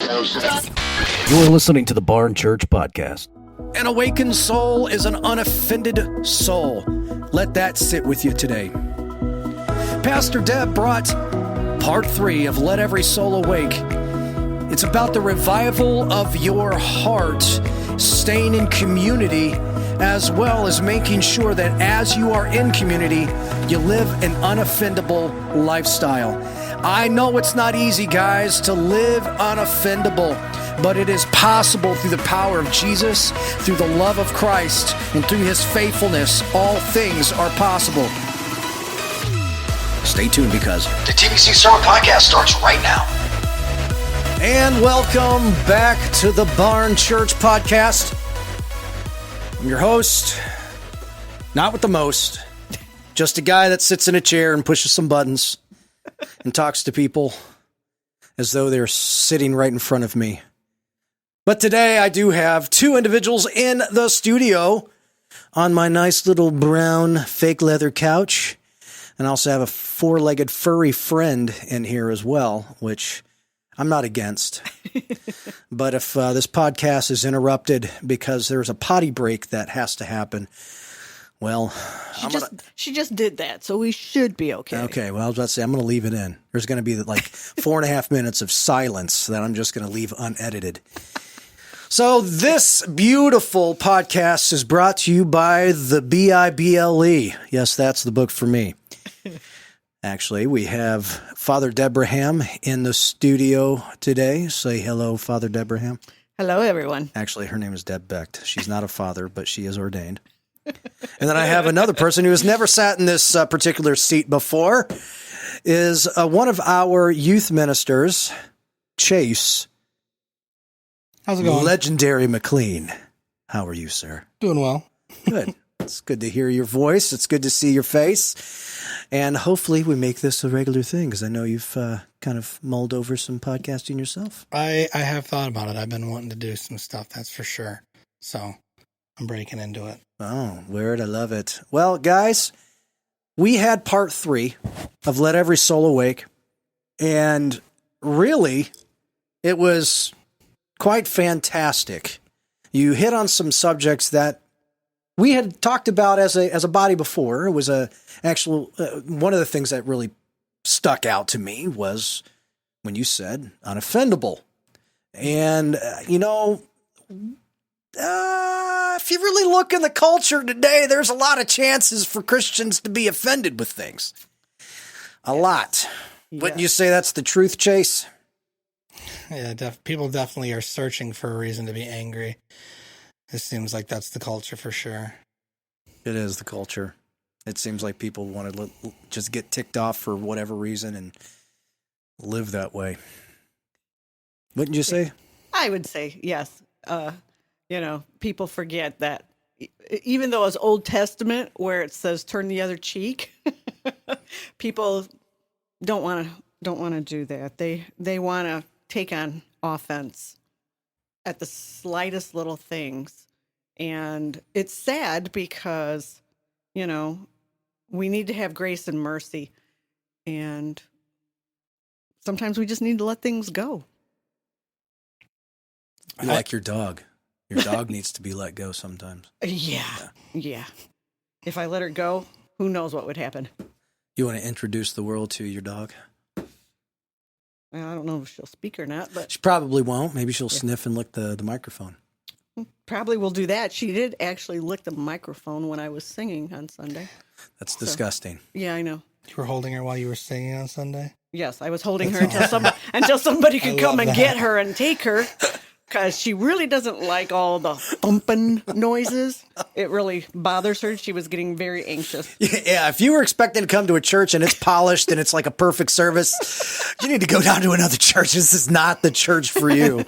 You're listening to the Barn Church Podcast. An awakened soul is an unoffended soul. Let that sit with you today. Pastor Deb brought part 3 of Let Every Soul Awake. It's about the revival of your heart, staying in community, as well as making sure that as you are in community, you live an unoffendable lifestyle. I know it's not easy, guys, to live unoffendable, but it is possible through the power of Jesus, through the love of Christ, and through his faithfulness. All things are possible. Stay tuned because the TBC Sermon Podcast starts right now. And welcome back to the Barn Church Podcast. I'm your host, not with the most, just a guy that sits in a chair and pushes some buttons and talks to people as though they're sitting right in front of me. But today I do have 2 individuals in the studio on my nice little brown fake leather couch. And I also have a 4-legged furry friend in here as well, which I'm not against. But if this podcast is interrupted because there's a potty break that has to happen, well, she just did that, so we should be okay. Okay, well, I was about to say, I'm going to leave it in. There's going to be like 4.5 minutes of silence that I'm just going to leave unedited. So this beautiful podcast is brought to you by the Bible. Yes, that's the book for me. Actually, we have Father Debraham in the studio today. Say hello, Father Debraham. Hello, everyone. Actually, her name is Deb Becht. She's not a father, but she is ordained. And then I have another person who has never sat in this particular seat before, is one of our youth ministers, Chase. How's it going? Legendary McLean. How are you, sir? Doing well. Good. It's good to hear your voice. It's good to see your face. And hopefully we make this a regular thing, because I know you've kind of mulled over some podcasting yourself. I have thought about it. I've been wanting to do some stuff, that's for sure. So I'm breaking into it. Oh, weird. I love it. Well, guys, we had part 3 of Let Every Soul Awake. And really, it was quite fantastic. You hit on some subjects that we had talked about as a body before. It was one of the things that really stuck out to me was when you said unoffendable. And, if you really look in the culture today, there's a lot of chances for Christians to be offended with things. A lot. Yeah. Wouldn't you say that's the truth, Chase? Yeah, people definitely are searching for a reason to be angry. It seems like that's the culture for sure. It is the culture. It seems like people want to just get ticked off for whatever reason and live that way. Wouldn't you say? I would say yes. People forget that even though it's Old Testament where it says turn the other cheek, people don't want to do that. They want to take on offense at the slightest little things. And it's sad because, we need to have grace and mercy. And sometimes we just need to let things go. You like your dog. Your dog needs to be let go sometimes. Yeah. If I let her go, who knows what would happen. You want to introduce the world to your dog? I don't know if she'll speak or not, but she probably won't. Maybe she'll sniff and lick the microphone. Probably will do that. She did actually lick the microphone when I was singing on Sunday. That's disgusting. Yeah, I know. You were holding her while you were singing on Sunday? Yes, I was holding her until somebody could come and get her and take her, because she really doesn't like all the thumping noises. It really bothers her. She was getting very anxious. Yeah, if you were expecting to come to a church and it's polished and it's like a perfect service, you need to go down to another church. This is not the church for you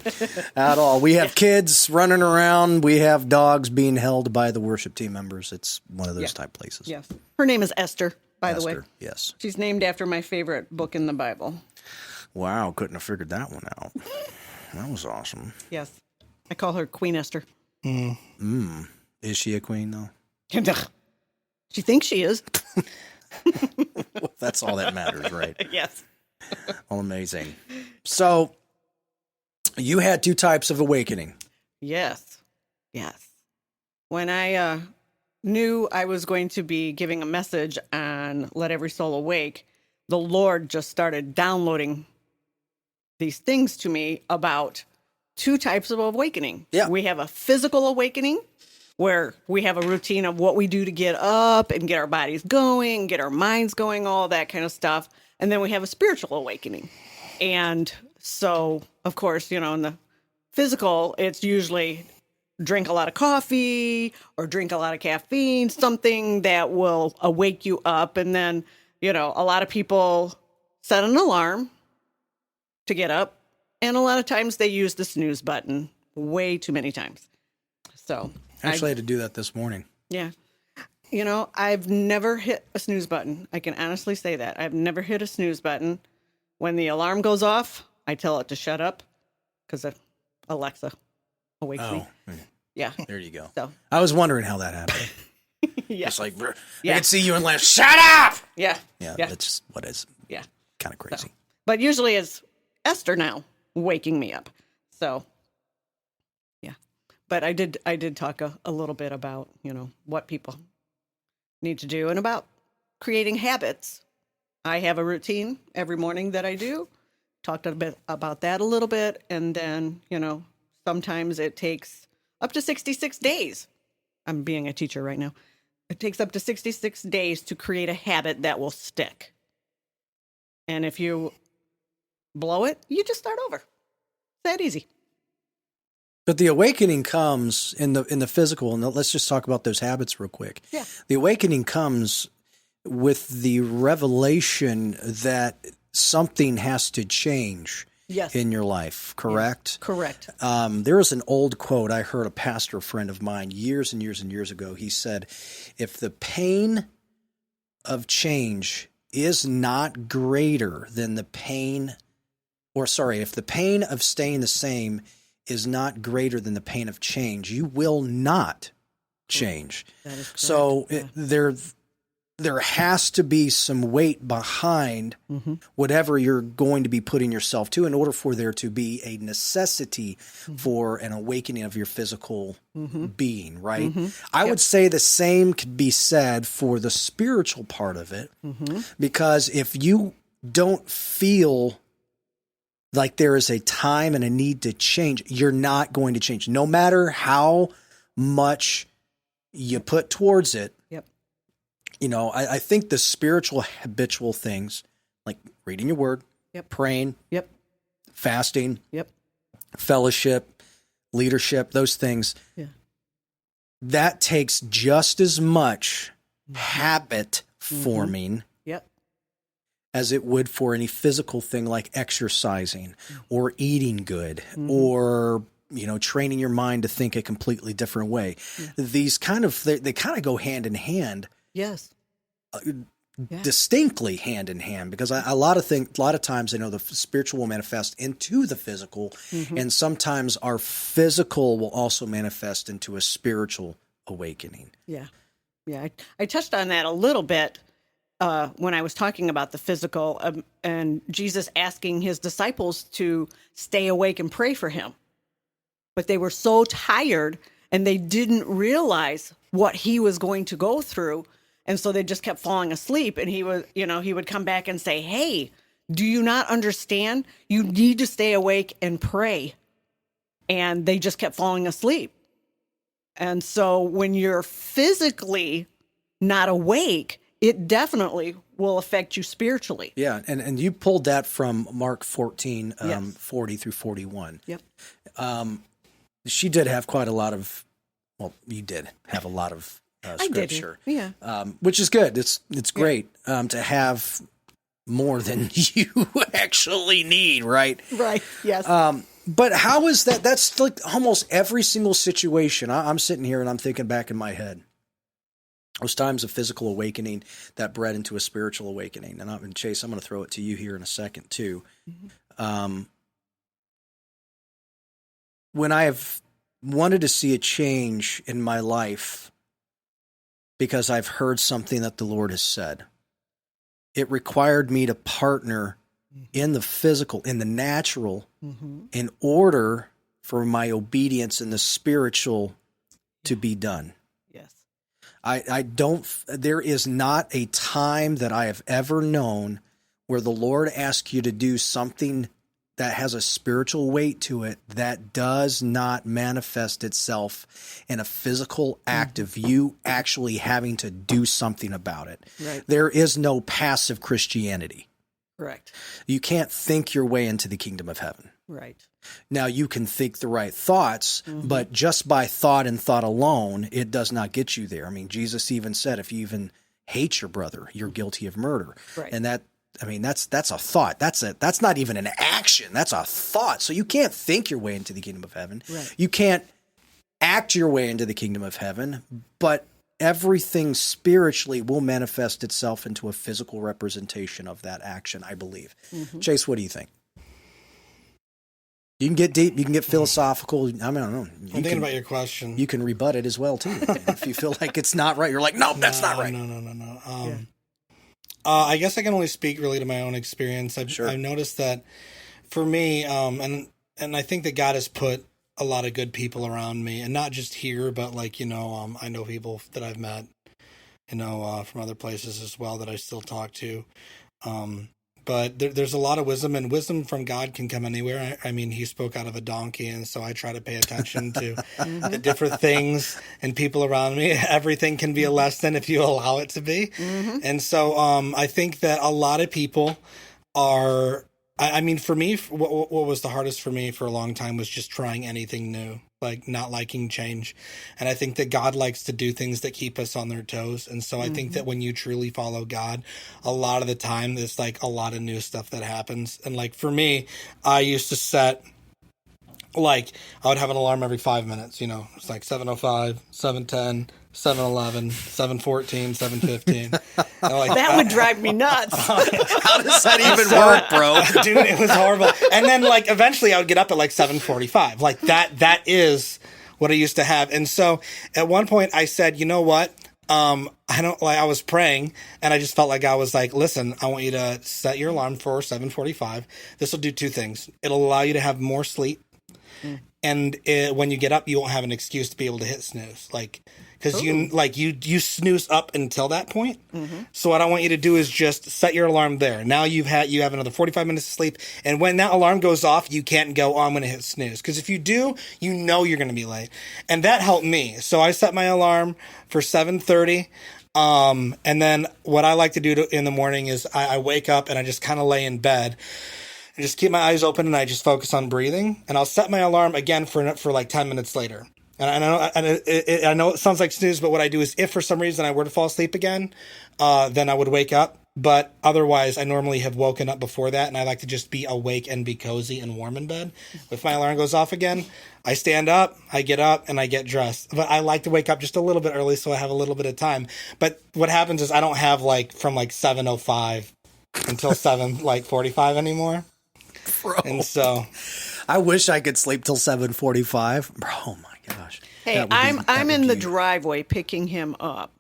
at all. We have kids running around. We have dogs being held by the worship team members. It's one of those type places. Yes. Her name is Esther, by the way. Yes. She's named after my favorite book in the Bible. Wow, couldn't have figured that one out. That was awesome. Yes. I call her Queen Esther. Is she a queen, though? She thinks she is. Well, that's all that matters, right? Yes. Well, amazing. So, You had two types of awakening. Yes. When I knew I was going to be giving a message on Let Every Soul Awake, the Lord just started downloading these things to me about two types of awakening. Yeah. We have a physical awakening where we have a routine of what we do to get up and get our bodies going, get our minds going, all that kind of stuff. And then we have a spiritual awakening. And so, of course, in the physical, it's usually drink a lot of coffee or drink a lot of caffeine, something that will awake you up. And then, a lot of people set an alarm to get up. And a lot of times they use the snooze button way too many times. So Actually, I had to do that this morning. yeah. I've never hit a snooze button. I can honestly say that. I've never hit a snooze button. When the alarm goes off, I tell it to shut up because Alexa awakes me. Yeah. There you go. So I was wondering how that happened. yeah. It's like, I Yeah. can see you and laugh, shut up! Yeah. Yeah, Yeah. that's just what is Yeah. kind of crazy. So, but usually it's Esther now waking me up. So yeah. But I did talk a little bit about, what people need to do and about creating habits. I have a routine every morning that I do. Talked a bit about that a little bit. And then, sometimes it takes up to 66 days. I'm being a teacher right now. It takes up to 66 days to create a habit that will stick. And if you blow it, you just start over. It's that easy. But the awakening comes in the physical, and let's just talk about those habits real quick. Yeah. The awakening comes with the revelation that something has to change Yes. in your life, correct? Correct. There is an old quote I heard a pastor friend of mine years and years and years ago. He said, if the pain of change is not greater than the pain, if the pain of staying the same is not greater than the pain of change, you will not change. That is correct. So Yeah. there has to be some weight behind whatever you're going to be putting yourself to in order for there to be a necessity for an awakening of your physical being, right? I would say the same could be said for the spiritual part of it, because if you don't feel like there is a time and a need to change, you're not going to change. No matter how much you put towards it, Yep. I think the spiritual habitual things like reading your word, Yep. praying, Yep. fasting, Yep. fellowship, leadership, those things, Yeah. that takes just as much habit forming Yep. as it would for any physical thing like exercising or eating good or training your mind to think a completely different way. These they kind of go hand in hand. Yes. Yeah. Distinctly hand in hand, because a lot of times I know the spiritual will manifest into the physical, and sometimes our physical will also manifest into a spiritual awakening. Yeah. Yeah. I touched on that a little bit when I was talking about the physical and Jesus asking his disciples to stay awake and pray for him. But they were so tired and they didn't realize what he was going to go through. And so they just kept falling asleep. And he would come back and say, hey, do you not understand? You need to stay awake and pray. And they just kept falling asleep. And so when you're physically not awake, it definitely will affect you spiritually. Yeah, and you pulled that from Mark 14, Yes. 40 through 41. Yep. She did have quite a lot of, you did have a lot of scripture. I did. Yeah. Which is good. It's great to have more than you actually need, right? Right. Yes. But how is that? That's like almost every single situation. I'm sitting here and I'm thinking back in my head. Those times of physical awakening that bred into a spiritual awakening. And Chase, I'm going to throw it to you here in a second too. When I have wanted to see a change in my life because I've heard something that the Lord has said, it required me to partner in the physical, in the natural, in order for my obedience in the spiritual to be done. Yes. I don't, there is not a time that I have ever known where the Lord asks you to do something that has a spiritual weight to it that does not manifest itself in a physical act of you actually having to do something about it. Right. There is no passive Christianity. Correct. You can't think your way into the kingdom of heaven. Right. Now, you can think the right thoughts, but just by thought and thought alone, it does not get you there. I mean, Jesus even said, if you even hate your brother, you're guilty of murder. Right. And that, I mean, that's a thought. That's not even an action. That's a thought. So you can't think your way into the kingdom of heaven. Right. You can't act your way into the kingdom of heaven, but everything spiritually will manifest itself into a physical representation of that action, I believe. Chase, what do you think? You can get deep. You can get philosophical. I don't know. I'm thinking about your question. You can rebut it as well, too. If you feel like it's not right, you're like, nope, that's not right. No. I guess I can only speak really to my own experience. I've noticed that for me, and I think that God has put a lot of good people around me, and not just here, but like, I know people that I've met, from other places as well that I still talk to. But there's a lot of wisdom, and wisdom from God can come anywhere. I mean, he spoke out of a donkey, and so I try to pay attention to the different things and people around me. Everything can be a lesson if you allow it to be. And so I think that a lot of people are, I mean, for me, what was the hardest for me for a long time was just trying anything new, like not liking change. And I think that God likes to do things that keep us on their toes. And so I think that when you truly follow God, a lot of the time there's like a lot of new stuff that happens. And like for me, I used to set, like, I would have an alarm every 5 minutes, it's like 7:05, 7:10, 7:11, 7:14, 7:15. Like, that would drive me nuts. How does that even work, bro? Dude, it was horrible. And then like eventually I would get up at like 7:45. Like that is what I used to have. And so at one point I said, you know what? I was praying and I just felt like I was like, listen, I want you to set your alarm for 7:45. This will do two things. It'll allow you to have more sleep. And when you get up, you won't have an excuse to be able to hit snooze. Like, because you snooze up until that point. So what I want you to do is just set your alarm there. Now you have another 45 minutes of sleep, and when that alarm goes off, you can't go, I'm going to hit snooze, because if you do, you're going to be late. And that helped me. So I set my alarm for 7:30. And then what I like to do in the morning is I wake up and I just kind of lay in bed. I just keep my eyes open and I just focus on breathing, and I'll set my alarm again for like 10 minutes later. And I know it sounds like snooze, but what I do is if for some reason I were to fall asleep again, then I would wake up. But otherwise, I normally have woken up before that, and I like to just be awake and be cozy and warm in bed. If my alarm goes off again, I stand up, I get up, and I get dressed. But I like to wake up just a little bit early so I have a little bit of time. But what happens is I don't have like from like 7:05 until 7:45 anymore. Bro. And so I wish I could sleep till 7:45. Bro, oh my gosh. Hey, I'm in the driveway picking him up.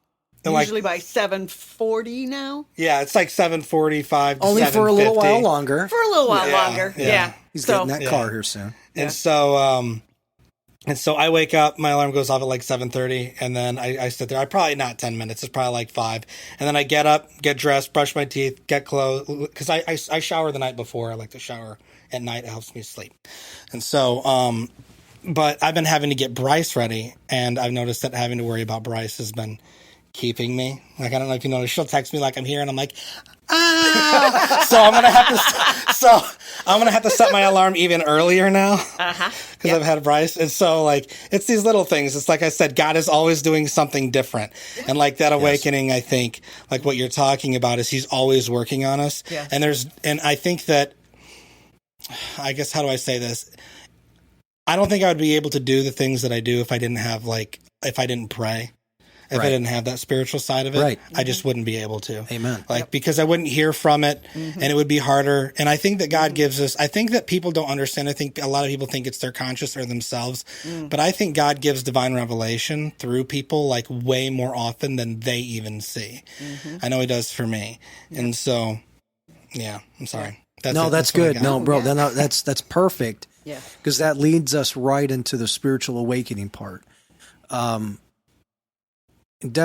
And usually by 7:40 now. Yeah, it's like 7:45 to only 7:50. for a little while longer. For a little while longer. Yeah. He's getting that car here soon. And so I wake up, my alarm goes off at like 7:30, and then I sit there. I probably not 10 minutes, it's probably like 5. And then I get up, get dressed, brush my teeth, get clothes, because I shower the night before. I like to shower at night. It helps me sleep. And so, but I've been having to get Bryce ready, and I've noticed that having to worry about Bryce has been keeping me. Like, I don't know if you notice, she'll text me like I'm here, and I'm like, so I'm gonna have to set my alarm even earlier now because I've had Bryce. And so like it's these little things. It's like I said, God is always doing something different, and like that awakening, I think like what you're talking about is He's always working on us. And I think that, I guess, how do I say this? I don't think I would be able to do the things that I do if I didn't pray. If I didn't have that spiritual side of it, I just wouldn't be able to. Amen. Because I wouldn't hear from it, and it would be harder. And I think that God gives us, I think that people don't understand. I think a lot of people think it's their conscious or themselves, but I think God gives divine revelation through people like way more often than they even see. I know He does for me. And so, yeah, I'm sorry. That's good. No, bro, that's perfect. Yeah. Because that leads us right into the spiritual awakening part. Deb,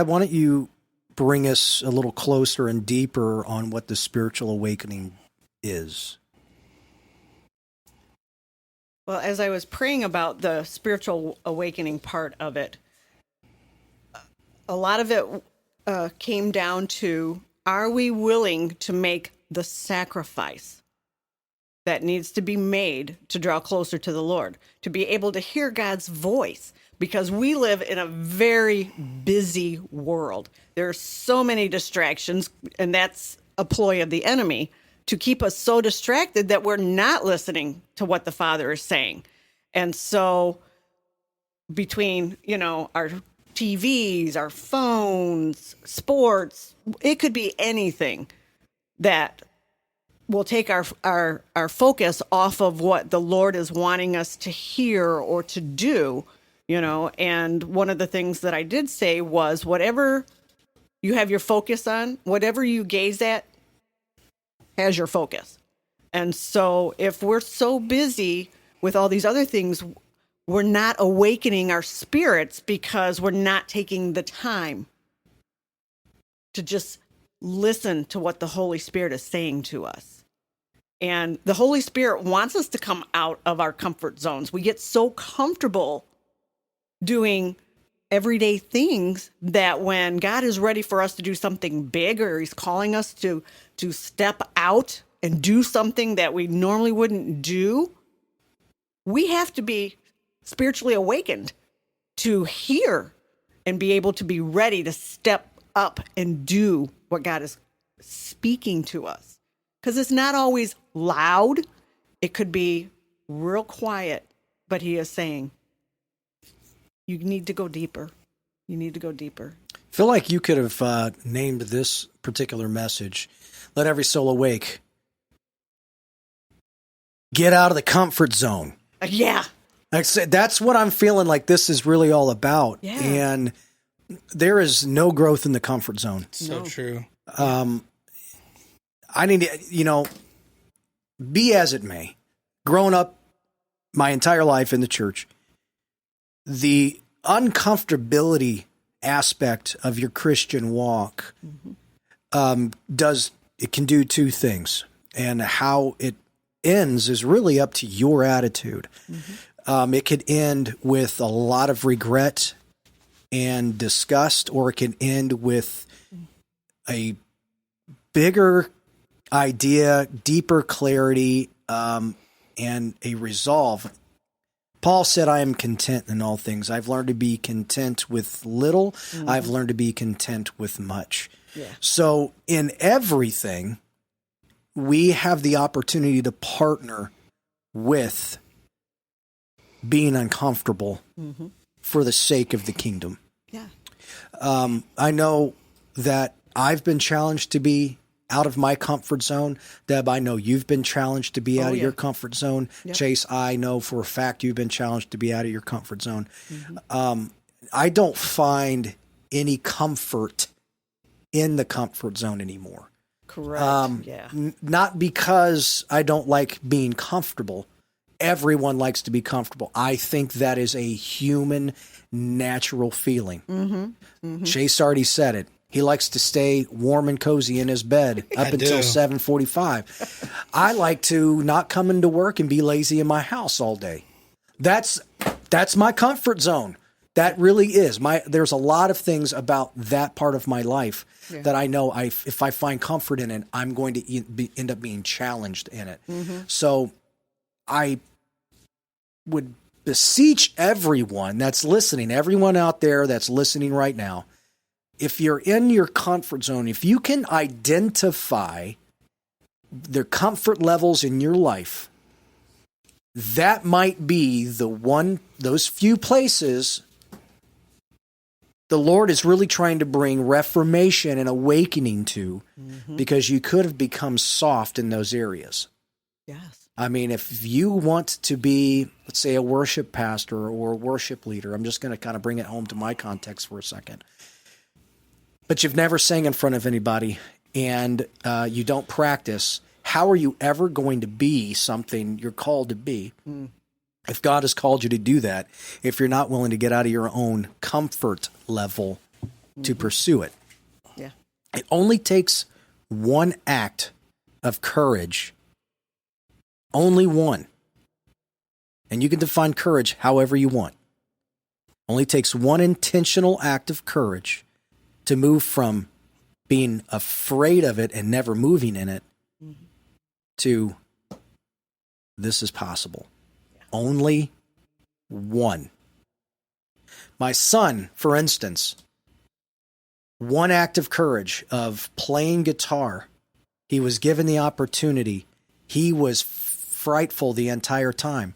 why don't you bring us a little closer and deeper on what the spiritual awakening is? Well, as I was praying about the spiritual awakening part of it, a lot of it came down to, are we willing to make the sacrifice that needs to be made to draw closer to the Lord, to be able to hear God's voice? Because we live in a very busy world. There are so many distractions, and that's a ploy of the enemy to keep us so distracted that we're not listening to what the Father is saying. And so between, our TVs, our phones, sports, it could be anything that will take our focus off of what the Lord is wanting us to hear or to do, And one of the things that I did say was, whatever you have your focus on, whatever you gaze at, has your focus. And so if we're so busy with all these other things, we're not awakening our spirits because we're not taking the time to just listen to what the Holy Spirit is saying to us. And the Holy Spirit wants us to come out of our comfort zones. We get so comfortable doing everyday things that when God is ready for us to do something big, or he's calling us to step out and do something that we normally wouldn't do, we have to be spiritually awakened to hear and be able to be ready to step up and do what God is speaking to us. Because it's not always loud. It could be real quiet, but he is saying, you need to go deeper. You need to go deeper. I feel like you could have named this particular message, Let Every Soul Awake. Get out of the comfort zone. Yeah. That's what I'm feeling like this is really all about. Yeah. And there is no growth in the comfort zone. So true. I need to, be as it may, grown up my entire life in the church, the uncomfortability aspect of your Christian walk it can do two things, and how it ends is really up to your attitude. It could end with a lot of regret and disgust, or it can end with a bigger idea, deeper clarity, and a resolve. Paul said, I am content in all things. I've learned to be content with little. I've learned to be content with much. Yeah. So in everything, we have the opportunity to partner with being uncomfortable for the sake of the kingdom. Yeah. I know that I've been challenged to be out of my comfort zone. Deb, I know you've been challenged to be out of your comfort zone. Yep. Chase, I know for a fact you've been challenged to be out of your comfort zone. I don't find any comfort in the comfort zone anymore. Correct. Not because I don't like being comfortable. Everyone likes to be comfortable. I think that is a human, natural feeling. Chase already said it. He likes to stay warm and cozy in his bed up until 7:45. I like to not come into work and be lazy in my house all day. That's my comfort zone. That really is. There's a lot of things about that part of my life that I know if I find comfort in it, I'm going to end up being challenged in it. So I would beseech everyone that's listening, everyone out there that's listening right now, if you're in your comfort zone, if you can identify the comfort levels in your life, that might be those few places the Lord is really trying to bring reformation and awakening to, because you could have become soft in those areas. Yes. I mean, if you want to be, let's say, a worship pastor or a worship leader, I'm just going to kind of bring it home to my context for a second. But you've never sang in front of anybody, and you don't practice. how are you ever going to be something you're called to be if God has called you to do that, if you're not willing to get out of your own comfort level to pursue it? Yeah. It only takes one act of courage, only one. And you can define courage however you want. Only takes one intentional act of courage to move from being afraid of it and never moving in it to this is possible. Only one. My son, for instance, one act of courage of playing guitar, he was given the opportunity. He was frightful the entire time.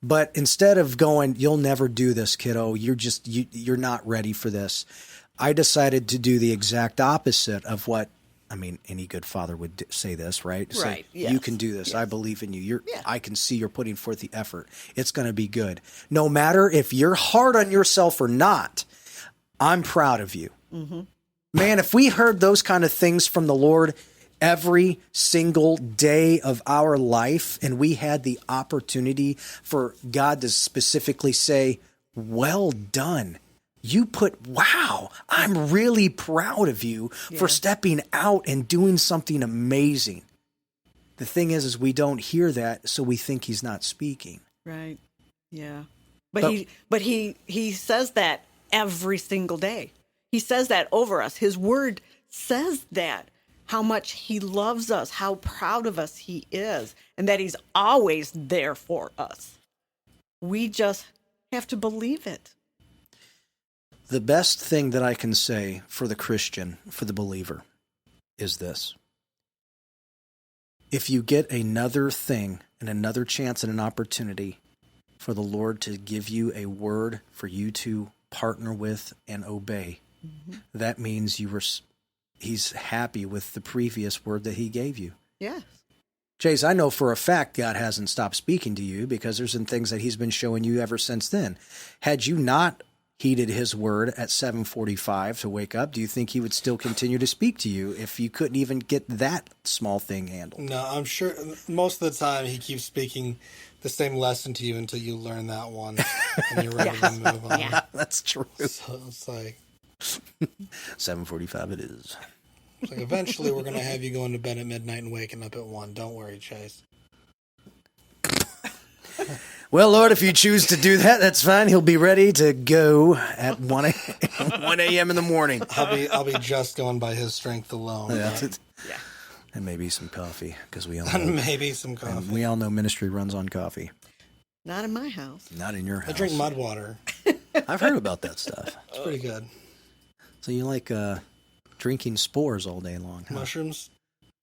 But instead of going, you'll never do this, kiddo, you're not ready for this, I decided to do the exact opposite of what, I mean, any good father would say this, right? Right, Say, yes. You can do this. Yes. I believe in you. Yeah. I can see you're putting forth the effort. It's going to be good. No matter if you're hard on yourself or not, I'm proud of you. Mm-hmm. Man, if we heard those kind of things from the Lord every single day of our life, and we had the opportunity for God to specifically say, well done. Wow, I'm really proud of you for stepping out and doing something amazing. The thing is we don't hear that, so we think he's not speaking. Right. Yeah. But he says that every single day. He says that over us. His word says that, how much he loves us, how proud of us he is, and that he's always there for us. We just have to believe it. The best thing that I can say for the Christian, for the believer, is this. If you get another thing and another chance and an opportunity for the Lord to give you a word for you to partner with and obey, that means he's happy with the previous word that he gave you. Yes. Chase, I know for a fact God hasn't stopped speaking to you because there's some things that he's been showing you ever since then. Had you not heeded his word at 7:45 to wake up, do you think he would still continue to speak to you if you couldn't even get that small thing handled? No, I'm sure most of the time he keeps speaking the same lesson to you until you learn that one and you're ready to move on. Yeah. That's true. So it's like 7:45 it is. It's like eventually we're going to have you going to bed at midnight and waking up at 1. Don't worry, Chase. Well, Lord, if you choose to do that, that's fine. He'll be ready to go at 1 a.m. in the morning. I'll be just going by his strength alone. Yeah. Yeah. And maybe some coffee, because we all And know, maybe some coffee. and we all know ministry runs on coffee. Not in my house. Not in your house. I drink mud water. I've heard about that stuff. It's pretty good. So you like drinking spores all day long, huh? Mushrooms.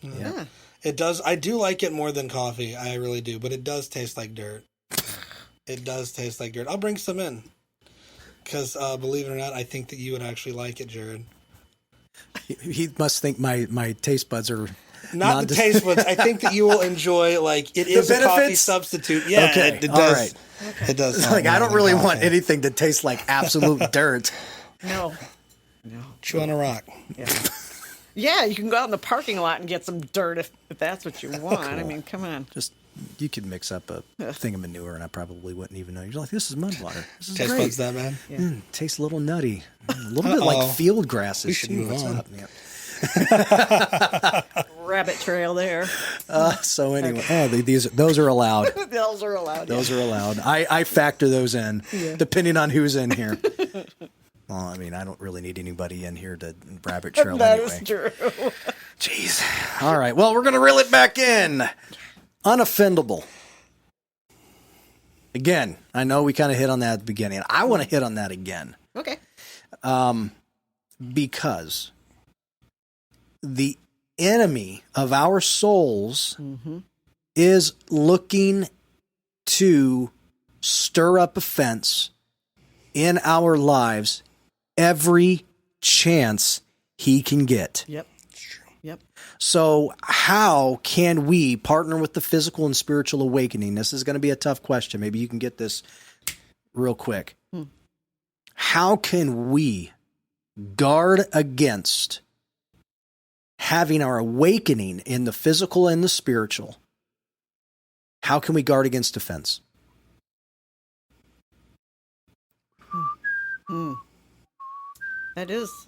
Yeah. It does. I do like it more than coffee. I really do. But it does taste like dirt. It does taste like dirt. I'll bring some in. Because believe it or not, I think that you would actually like it, Jared. He must think my taste buds are Not the taste buds. I think that you will enjoy, like, it is a coffee benefits? substitute. Yeah, Okay, it all does. right. It does. It's sound like I better don't than really coffee. want anything that tastes like absolute dirt. No. Chew on a rock. Yeah. Yeah, you can go out in the parking lot and get some dirt if that's what you want. I mean, come on. Just you could mix up a thing of manure, and I probably wouldn't even know. You're like, this is mud water. This is Taste great. buds that bad? Yeah. Tastes a little nutty, a little bit like field grasses. We should move What's on. up? Yeah. Rabbit trail there. So anyway, those are allowed. Those are allowed. Those are allowed. I factor those in, depending on who's in here. Well, I mean, I don't really need anybody in here to rabbit trail That anyway. is true. Jeez. All right. Well, we're going to reel it back in. Unoffendable. Again, I know we kind of hit on that at the beginning. I want to hit on that again. Okay. Because the enemy of our souls is looking to stir up offense in our lives every chance he can get. Yep. Yep. So how can we partner with the physical and spiritual awakening? This is going to be a tough question. Maybe you can get this real quick. How can we guard against having our awakening in the physical and the spiritual, how can we guard against offense? That is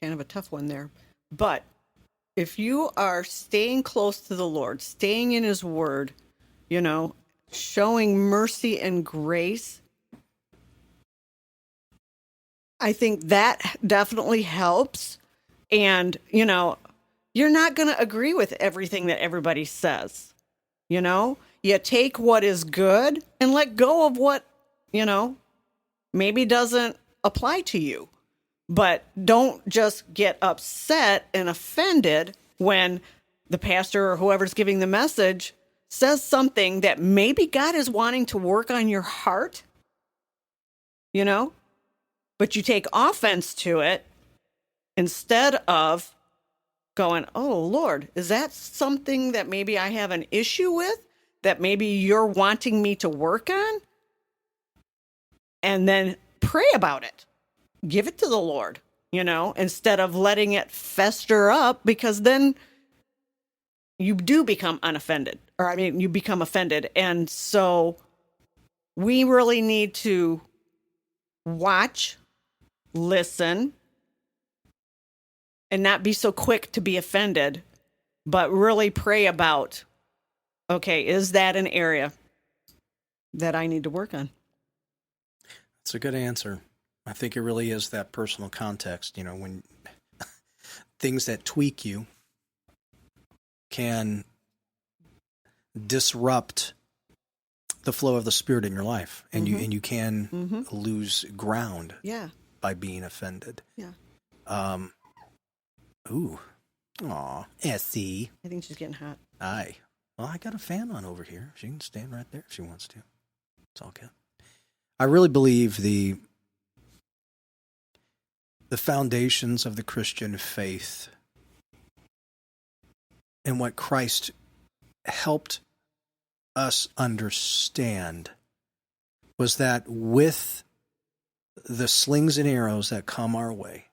kind of a tough one there. But if you are staying close to the Lord, staying in his word, showing mercy and grace, I think that definitely helps. And, you're not going to agree with everything that everybody says. You take what is good and let go of what, maybe doesn't apply to you. But don't just get upset and offended when the pastor or whoever's giving the message says something that maybe God is wanting to work on your heart, but you take offense to it instead of going, oh, Lord, is that something that maybe I have an issue with, that maybe you're wanting me to work on? And then pray about it. Give it to the Lord, instead of letting it fester up, because then you do become you become offended. And so we really need to watch, listen, and not be so quick to be offended, but really pray about, okay, is that an area that I need to work on? That's a good answer. I think it really is that personal context, when things that tweak you can disrupt the flow of the Spirit in your life, and you can lose ground by being offended. Yeah. Ooh. Aw. Essie. I think she's getting hot. Aye. Well, I got a fan on over here. She can stand right there if she wants to. It's all good. I really believe the foundations of the Christian faith and what Christ helped us understand was that with the slings and arrows that come our way,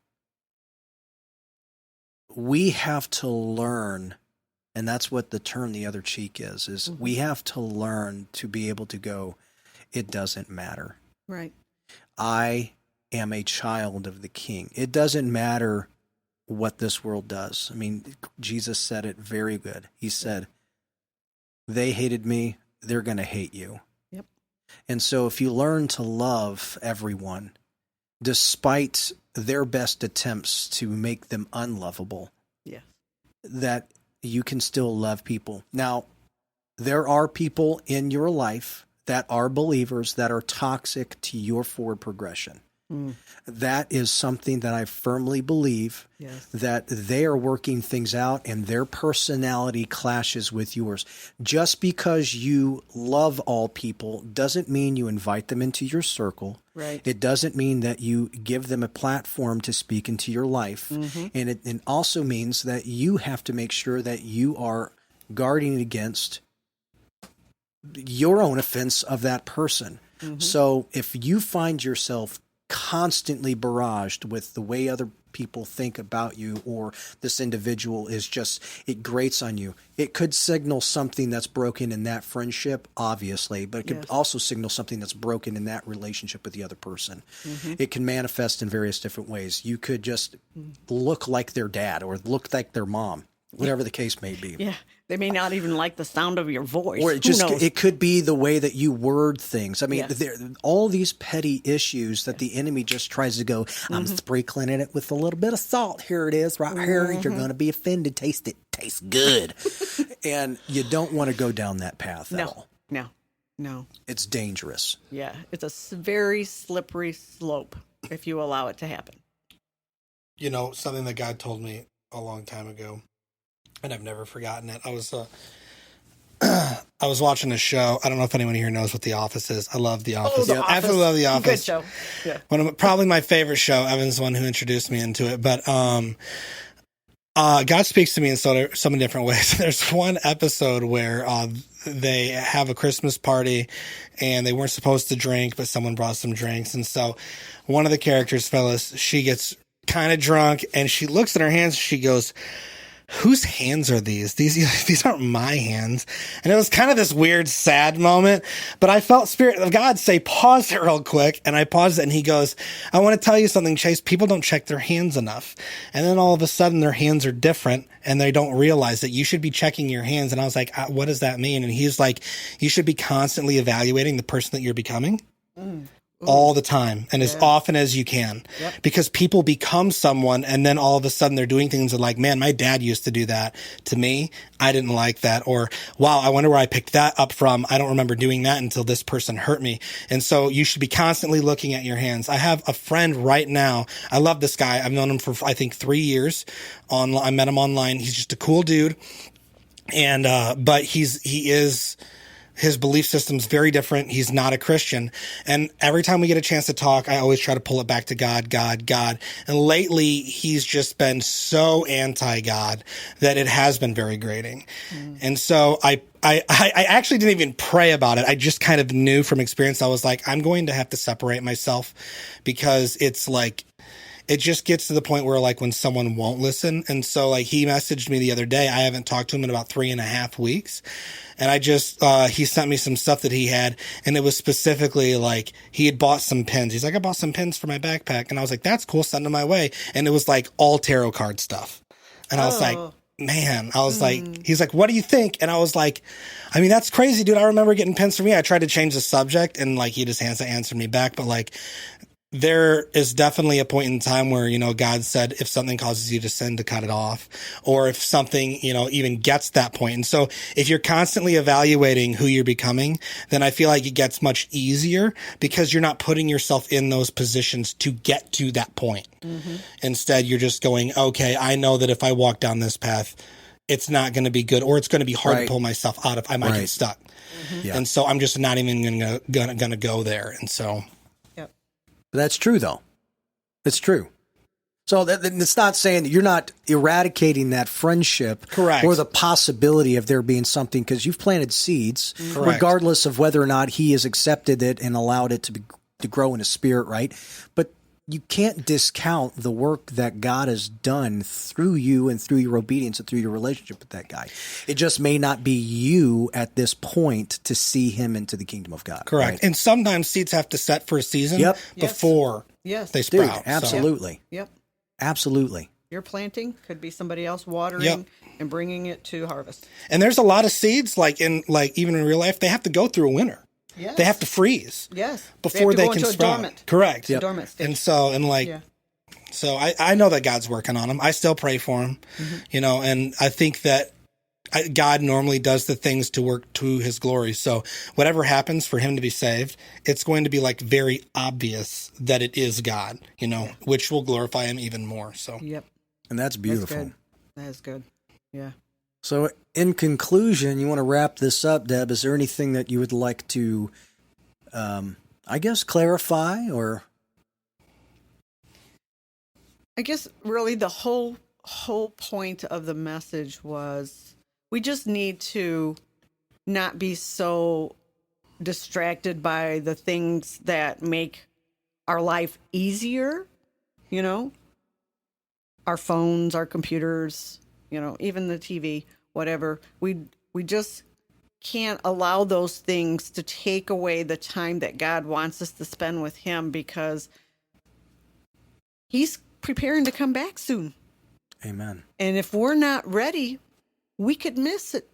we have to learn, and that's what the turn the other cheek is we have to learn to be able to go, it doesn't matter. Right. I am a child of the King. It doesn't matter what this world does. I mean, Jesus said it very good. He said, they hated me, they're going to hate you. Yep. And so if you learn to love everyone, despite their best attempts to make them unlovable, that you can still love people. Now, there are people in your life that are believers that are toxic to your forward progression. That is something that I firmly believe, that they are working things out and their personality clashes with yours. Just because you love all people doesn't mean you invite them into your circle. Right. It doesn't mean that you give them a platform to speak into your life. And it also means that you have to make sure that you are guarding against your own offense of that person. So if you find yourself constantly barraged with the way other people think about you, or this individual is just, it grates on you, it could signal something that's broken in that friendship, obviously, but it could also signal something that's broken in that relationship with the other person. It can manifest in various different ways. You could just look like their dad or look like their mom, whatever the case may be. Yeah. They may not even like the sound of your voice. Or it could be the way that you word things. I mean, all these petty issues that the enemy just tries to go, I'm sprinkling it with a little bit of salt. Here it is, right here. You're going to be offended. Taste it. Tastes good. And you don't want to go down that path at all. No. It's dangerous. Yeah. It's a very slippery slope if you allow it to happen. Something that God told me a long time ago, and I've never forgotten it. I was watching a show. I don't know if anyone here knows what The Office is. I love The Office. Office. Absolutely love The Office. Good show. Yeah. Probably my favorite show. Evan's the one who introduced me into it. But God speaks to me in so many different ways. There's one episode where they have a Christmas party and they weren't supposed to drink, but someone brought some drinks. And so one of the characters, Phyllis, she gets kind of drunk and she looks at her hands and she goes, whose hands are these? These aren't my hands. And it was kind of this weird, sad moment, but I felt Spirit of God say, pause it real quick. And I paused it and he goes, I want to tell you something, Chase. People don't check their hands enough. And then all of a sudden their hands are different and they don't realize that you should be checking your hands. And I was like, what does that mean? And he's like, you should be constantly evaluating the person that you're becoming. All the time and as often as you can, because people become someone and then all of a sudden they're doing things that like, man, my dad used to do that to me. I didn't like that. Or, wow, I wonder where I picked that up from. I don't remember doing that until this person hurt me. And so you should be constantly looking at your hands. I have a friend right now. I love this guy. I've known him for, I think, 3 years. I met him online. He's just a cool dude. And, but his belief system's very different. He's not a Christian. And every time we get a chance to talk, I always try to pull it back to God. And lately, he's just been so anti-God that it has been very grating. And so I actually didn't even pray about it. I just kind of knew from experience. I was like, I'm going to have to separate myself because it's like, it just gets to the point where like when someone won't listen. And so like he messaged me the other day. I haven't talked to him in about 3.5 weeks. And I just, he sent me some stuff that he had. And it was specifically like he had bought some pins. He's like, I bought some pins for my backpack. And I was like, that's cool. Send them my way. And it was like all tarot card stuff. And I was like, man, I was like, he's like, what do you think? And I was like, I mean, that's crazy, dude. I remember getting pins from me. I tried to change the subject and like he just hasn't answered me back. But like, there is definitely a point in time where, you know, God said, if something causes you to sin, to cut it off, or if something, you know, even gets that point. And so if you're constantly evaluating who you're becoming, then I feel like it gets much easier because you're not putting yourself in those positions to get to that point. Instead, you're just going, okay, I know that if I walk down this path, it's not going to be good, or it's going to be hard to pull myself out of. I might get stuck. And so I'm just not even going to go there. And so. That's true, though. It's true. So it's not saying that you're not eradicating that friendship, correct, or the possibility of there being something, because you've planted seeds, regardless of whether or not he has accepted it and allowed it to grow in his spirit, right? But you can't discount the work that God has done through you and through your obedience and through your relationship with that guy. It just may not be you at this point to see him into the kingdom of God. Correct. Right? And sometimes seeds have to set for a season before they sprout. Dude, absolutely. Yep. Absolutely. Your planting could be somebody else watering and bringing it to harvest. And there's a lot of seeds, even in real life, they have to go through a winter. Yes. They have to freeze. Yes. Before they can sprout. Dormant. Correct. Dormant stage. And so, so I know that God's working on them. I still pray for them, you know, and I think that God normally does the things to work to his glory. So whatever happens for him to be saved, it's going to be like very obvious that it is God, you know, which will glorify him even more. So, and that's beautiful. That is good. Yeah. So in conclusion, you want to wrap this up, Deb. Is there anything that you would like to, clarify or? I guess really the whole point of the message was we just need to not be so distracted by the things that make our life easier, you know, our phones, our computers, you know, even the TV, whatever. We just can't allow those things to take away the time that God wants us to spend with him, because he's preparing to come back soon. Amen. And if we're not ready, we could miss it.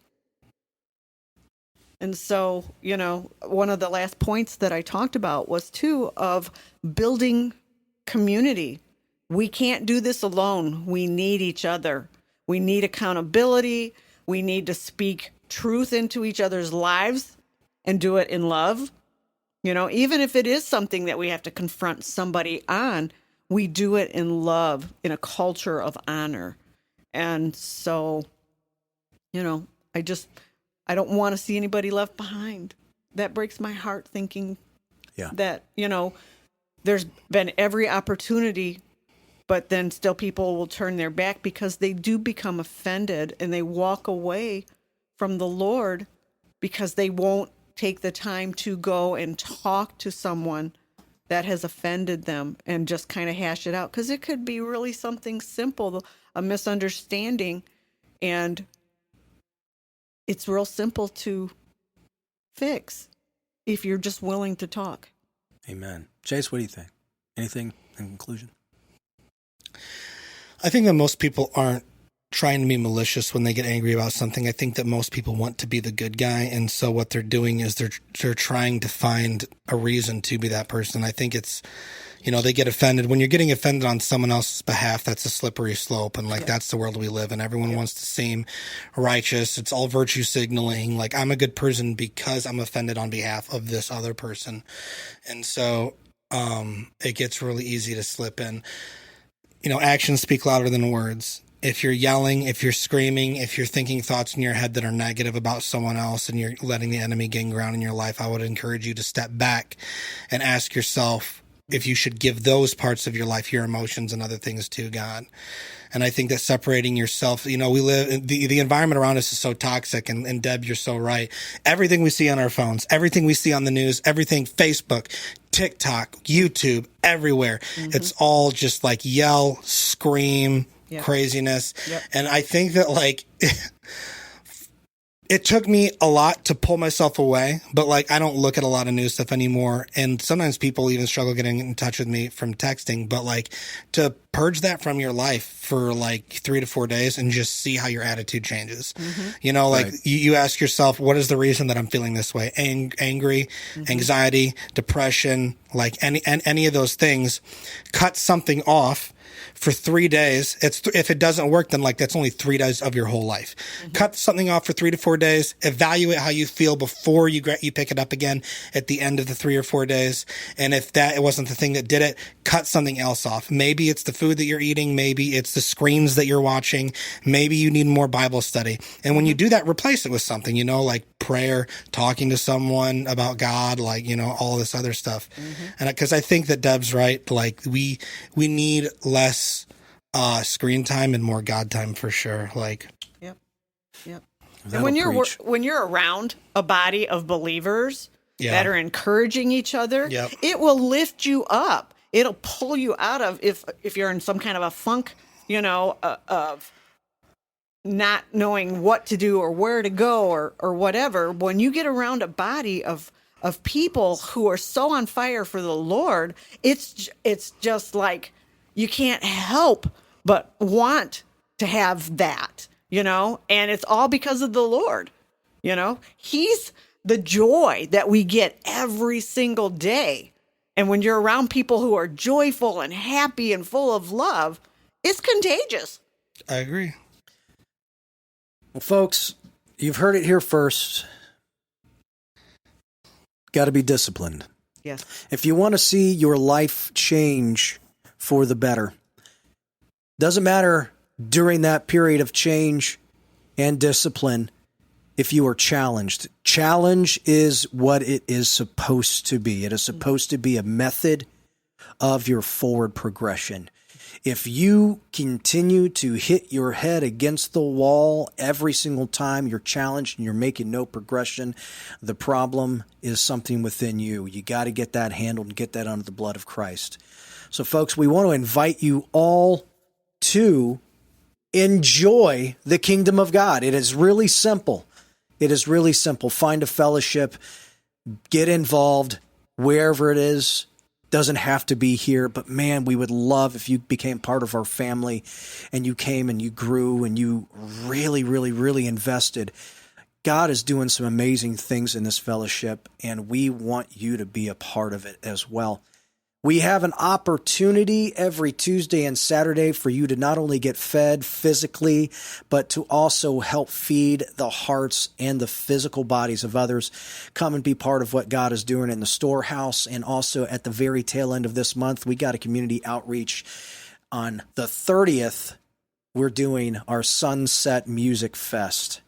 And so, you know, one of the last points that I talked about was too of building community. We can't do this alone. We need each other. We need accountability. We need to speak truth into each other's lives and do it in love. You know, even if it is something that we have to confront somebody on, we do it in love, in a culture of honor. And so, you know, I don't want to see anybody left behind. That breaks my heart, thinking that, you know, there's been every opportunity, but then still people will turn their back because they do become offended and they walk away from the Lord because they won't take the time to go and talk to someone that has offended them and just kind of hash it out. Because it could be really something simple, a misunderstanding, And it's real simple to fix if you're just willing to talk. Amen. Chase, what do you think? Anything in conclusion? I think that most people aren't trying to be malicious when they get angry about something. I think that most people want to be the good guy, and so what they're doing is they're trying to find a reason to be that person. I think it's, they get offended. When you're getting offended on someone else's behalf, that's a slippery slope, and that's the world we live in. Everyone wants to seem righteous. It's all virtue signaling. Like, I'm a good person because I'm offended on behalf of this other person, and so it gets really easy to slip in. Actions speak louder than words. If you're yelling, if you're screaming, if you're thinking thoughts in your head that are negative about someone else and you're letting the enemy gain ground in your life, I would encourage you to step back and ask yourself if you should give those parts of your life, your emotions and other things, to God. And I think that separating yourself, we live, the environment around us is so toxic. And Deb, you're so right. Everything we see on our phones, everything we see on the news, everything, Facebook, TikTok, YouTube, everywhere. Mm-hmm. It's all just like yell, scream, craziness. Yep. And I think that it took me a lot to pull myself away, but I don't look at a lot of news stuff anymore. And sometimes people even struggle getting in touch with me from texting, but to purge that from your life for 3 to 4 days and just see how your attitude changes. Mm-hmm. Right. You ask yourself, what is the reason that I'm feeling this way? Angry, mm-hmm. anxiety, depression, any of those things. Cut something off for 3 days. If it doesn't work, then that's only 3 days of your whole life. Mm-hmm. Cut something off for 3 to 4 days. Evaluate how you feel before you pick it up again at the end of the 3 or 4 days. And if it wasn't the thing that did it, cut something else off. Maybe it's the food that you're eating. Maybe it's the screens that you're watching. Maybe you need more Bible study. And when you do that, replace it with something, like prayer, talking to someone about God, all this other stuff. Mm-hmm. And because I think that Deb's right. We need less screen time and more God time for sure. Yep. And when you're around a body of believers that are encouraging each other, it will lift you up. It'll pull you out of if you're in some kind of a funk, of not knowing what to do or where to go or whatever. When you get around a body of people who are so on fire for the Lord, it's just you can't help but want to have that, and it's all because of the Lord. He's the joy that we get every single day. And when you're around people who are joyful and happy and full of love, it's contagious. I agree. Well, folks, you've heard it here first. Got to be disciplined. Yes. If you want to see your life change for the better, doesn't matter during that period of change and discipline if you are challenged. Challenge is what it is supposed to be. It is supposed to be a method of your forward progression. If you continue to hit your head against the wall every single time you're challenged and you're making no progression, the problem is something within you. You got to get that handled and get that under the blood of Christ. So, folks, we want to invite you all to enjoy the kingdom of God. It is really simple. It is really simple. Find a fellowship, get involved wherever it is. Doesn't have to be here, but man, we would love if you became part of our family and you came and you grew and you really, really, really invested. God is doing some amazing things in this fellowship, and we want you to be a part of it as well. We have an opportunity every Tuesday and Saturday for you to not only get fed physically, but to also help feed the hearts and the physical bodies of others. Come and be part of what God is doing in the storehouse. And also at the very tail end of this month, we got a community outreach. On the 30th, we're doing our Sunset Music Fest.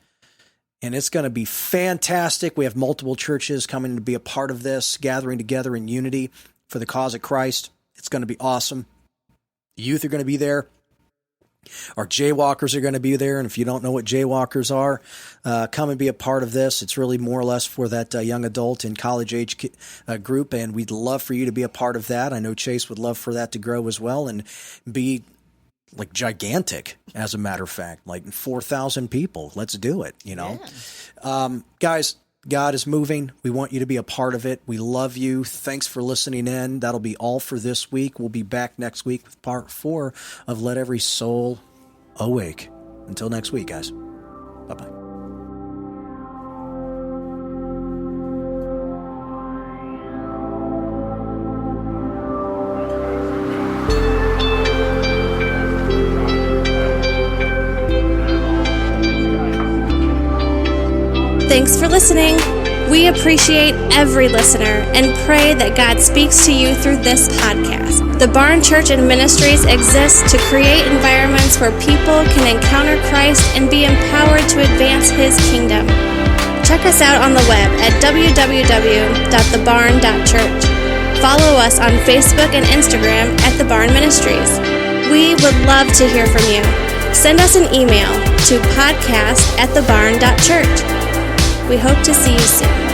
And it's going to be fantastic. We have multiple churches coming to be a part of this, gathering together in unity for the cause of Christ. It's going to be awesome. The youth are going to be there. Our jaywalkers are going to be there. And if you don't know what jaywalkers are, come and be a part of this. It's really more or less for that young adult and college age group. And we'd love for you to be a part of that. I know Chase would love for that to grow as well and be like gigantic, as a matter of fact, like 4,000 people. Let's do it, you know. Guys, God is moving. We want you to be a part of it. We love you. Thanks for listening in. That'll be all for this week. We'll be back next week with part 4 of Let Every Soul Awake. Until next week, guys. Bye-bye. Thanks for listening. We appreciate every listener and pray that God speaks to you through this podcast. The Barn Church and Ministries exists to create environments where people can encounter Christ and be empowered to advance His kingdom. Check us out on the web at www.thebarn.church. Follow us on Facebook and Instagram at The Barn Ministries. We would love to hear from you. Send us an email to podcast@thebarn.church. We hope to see you soon.